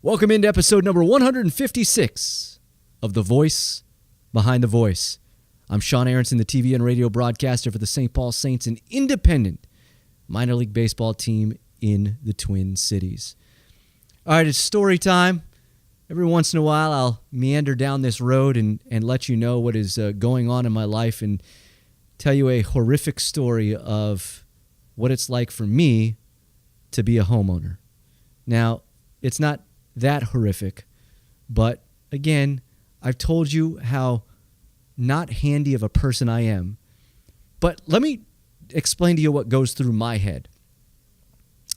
Welcome into episode number 156 of The Voice Behind the Voice. I'm Sean Aronson, the TV and radio broadcaster for the St. Paul Saints, an independent minor league baseball team in the Twin Cities. All right, it's story time. Every once in a while, I'll meander down this road and let you know what is going on in my life and tell you a horrific story of what it's like for me to be a homeowner. Now, it's not that horrific, but again, I've told you how not handy of a person I am. But let me explain to you what goes through my head.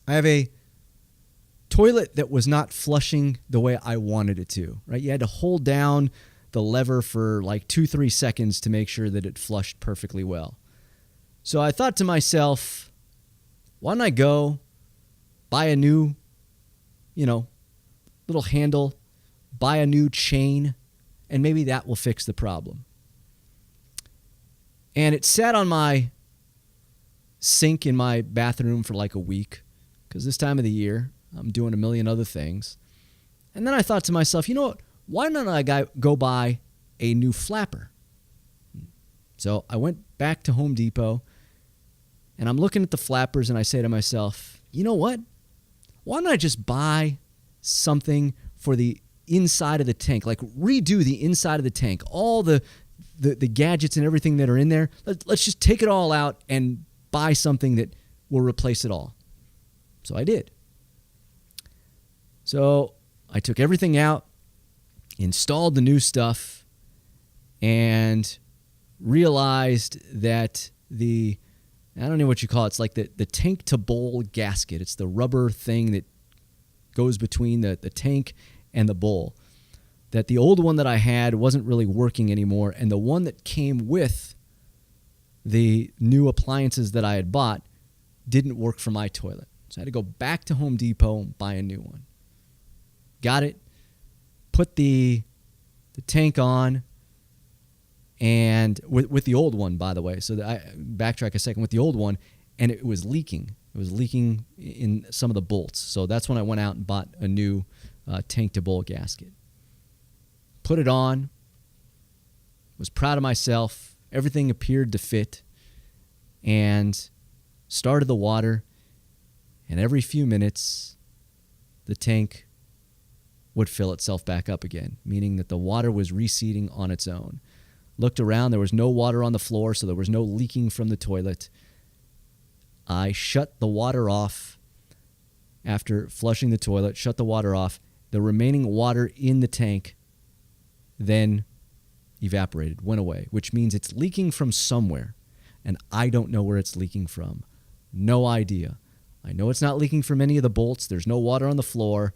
I have a toilet that was not flushing the way I wanted it to, right? You had to hold down the lever for like 2-3 seconds to make sure that it flushed perfectly well. So I thought to myself, why don't I go buy a new, little handle, buy a new chain, and maybe that will fix the problem. And it sat on my sink in my bathroom for like a week because this time of the year, I'm doing a million other things. And then I thought to myself, you know what? Why don't I go buy a new flapper? So I went back to Home Depot, and I'm looking at the flappers, and I say to myself, you know what? Why don't I just buy something for the inside of the tank, like redo the inside of the tank, all the gadgets and everything that are in there. Let's just take it all out and buy something that will replace it all. So I did. So I took everything out, installed the new stuff, and realized that I don't know what you call it. It's like the tank to bowl gasket. It's the rubber thing that goes between the tank and the bowl. That the old one that I had wasn't really working anymore, and the one that came with the new appliances that I had bought didn't work for my toilet. So I had to go back to Home Depot and buy a new one. Got it, put the tank on, and with the old one, by the way. So I backtrack a second with the old one, and it was leaking. It was leaking in some of the bolts. So that's when I went out and bought a new tank to bowl gasket. Put it on, was proud of myself. Everything appeared to fit, and started the water, and every few minutes, the tank would fill itself back up again, meaning that the water was reseating on its own. Looked around, there was no water on the floor, so there was no leaking from the toilet. I shut the water off after flushing the toilet, shut the water off. The remaining water in the tank then evaporated, went away, which means it's leaking from somewhere, and I don't know where it's leaking from. No idea. I know it's not leaking from any of the bolts. There's no water on the floor.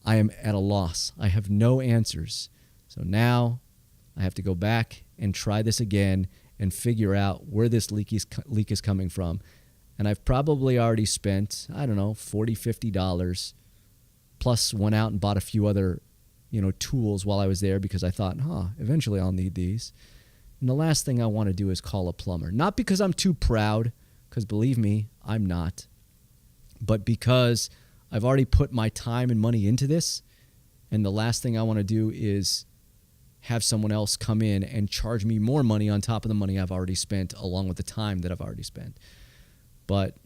I am at a loss. I have no answers. So now I have to go back and try this again and figure out where this leak is coming from. And I've probably already spent, I don't know, $40, $50, plus went out and bought a few other, tools while I was there because I thought, eventually I'll need these. And the last thing I want to do is call a plumber. Not because I'm too proud, because believe me, I'm not, but because I've already put my time and money into this, and the last thing I want to do is have someone else come in and charge me more money on top of the money I've already spent, along with the time that I've already spent. But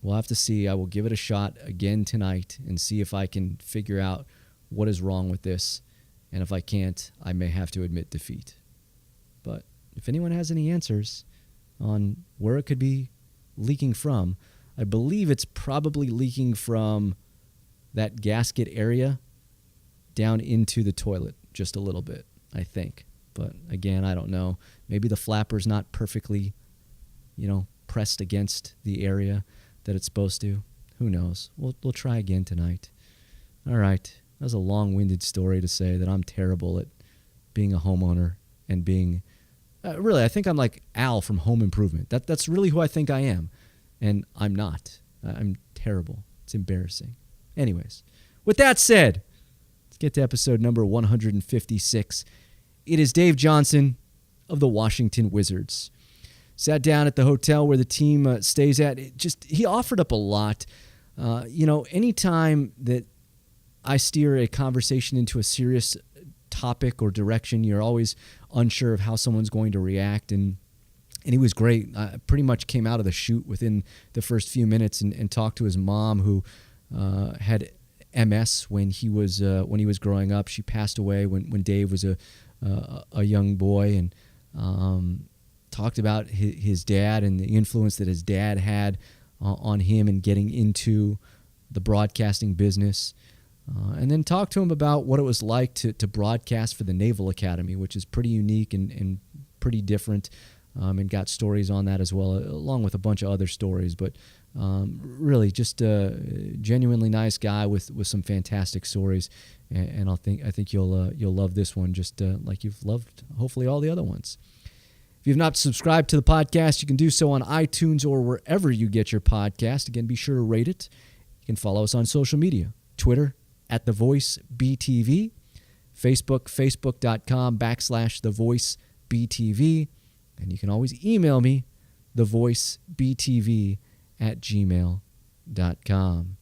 we'll have to see. I will give it a shot again tonight and see if I can figure out what is wrong with this. And if I can't, I may have to admit defeat. But if anyone has any answers on where it could be leaking from, I believe it's probably leaking from that gasket area down into the toilet just a little bit, I think. But again, I don't know. Maybe the flapper's not perfectly, pressed against the area that it's supposed to. Who knows? We'll try again tonight. All right. That was a long-winded story to say that I'm terrible at being a homeowner and being... really, I think I'm like Al from Home Improvement. That's really who I think I am. And I'm not. I'm terrible. It's embarrassing. Anyways, with that said, let's get to episode number 156. It is Dave Johnson of the Washington Wizards. Sat down at the hotel where the team stays at. He offered up a lot. Anytime that I steer a conversation into a serious topic or direction, you're always unsure of how someone's going to react. And he was great. I pretty much came out of the chute within the first few minutes and talked to his mom, who had MS when he was growing up. She passed away when Dave was a young boy, and talked about his dad and the influence that his dad had on him and getting into the broadcasting business. And then talked to him about what it was like to broadcast for the Naval Academy, which is pretty unique and pretty different, and got stories on that as well, along with a bunch of other stories. But really just a genuinely nice guy with some fantastic stories, and I think you'll love this one just like you've loved hopefully all the other ones. If you've not subscribed to the podcast, you can do so on iTunes or wherever you get your podcast. Again, be sure to rate it. You can follow us on social media, Twitter @TheVoiceBTV, Facebook, facebook.com/TheVoiceBTV, and you can always email me, thevoicebtv@gmail.com.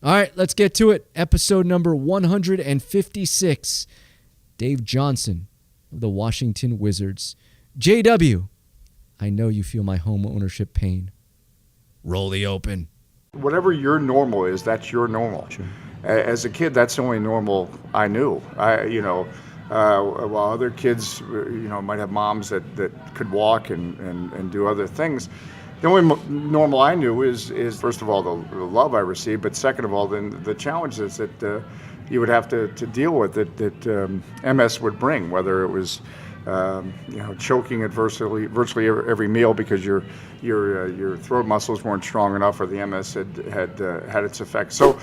All right, let's get to it. Episode number 156. Dave Johnson of the Washington Wizards. JW, I know you feel my home ownership pain. Roll the open. Whatever your normal is, that's your normal. Sure. As a kid, that's the only normal I knew. While other kids, might have moms that could walk and do other things, the only normal I knew is first of all the love I received, but second of all then the challenges that you would have to deal with that MS would bring, whether it was choking at virtually every meal because your throat muscles weren't strong enough, or the MS had its effect. So